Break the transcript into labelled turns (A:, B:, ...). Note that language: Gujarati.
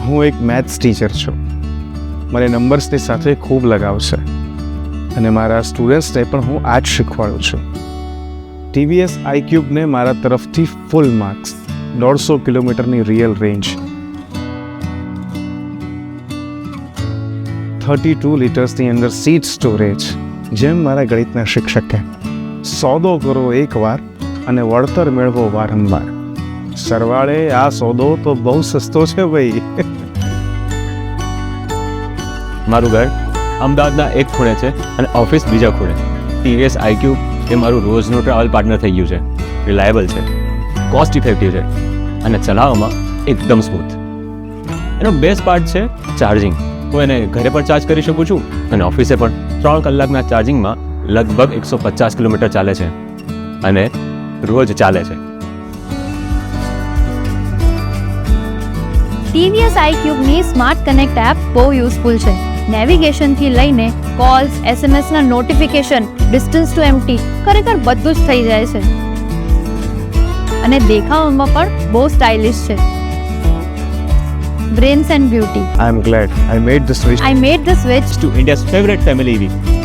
A: હું એક મેથ્સ ટીચર છું. મને નંબર્સની સાથે ખૂબ લગાવ છે અને મારા સ્ટુડન્ટ્સને પણ હું આ જ શીખવાડું છું. TVS iQube ને મારા તરફથી ફૂલ માર્ક્સ, 150 કિલોમીટરની રિયલ રેન્જ, 32 લીટર્સની અંદર સીટ સ્ટોરેજ. જેમ મારા ગણિતના શિક્ષકે, સોદો કરો એકવાર અને વળતર મેળવો વારંવાર. સરવાળે આ સોદો તો બહુ સસ્તો છે ભાઈ.
B: મારું ઘર અમદાવાદના એક ખૂણે છે અને ઓફિસ બીજા ખૂણે. TVS iQube એ મારું રોજનું ટ્રાવેલ પાર્ટનર થઈ ગયું છે. રિલાયબલ છે, કોસ્ટ ઇફેક્ટિવ છે અને ચલાવવામાં એકદમ સ્મૂથ. એનો બેસ્ટ પાર્ટ છે ચાર્જિંગ. હું એને ઘરે પણ ચાર્જ કરી શકું છું અને ઓફિસે પણ. 3 કલાકના ચાર્જિંગમાં લગભગ 150 કિલોમીટર ચાલે છે અને રોજ ચાલે છે.
C: TVS iQube ની સ્માર્ટ કનેક્ટ એપ બહુ યુઝફુલ છે. નેવિગેશનથી લઈને કોલ્સ, SMS ના નોટિફિકેશન, ડિસ્ટન્સ ટુ એમ્પ્ટી, ખરેખર બધું જ થઈ જાય છે. અને દેખાવામાં પણ બહુ સ્ટાઇલિશ છે. Brains and beauty.
A: I am glad I made the switch.
C: I made the switch
B: To India's favorite family EV.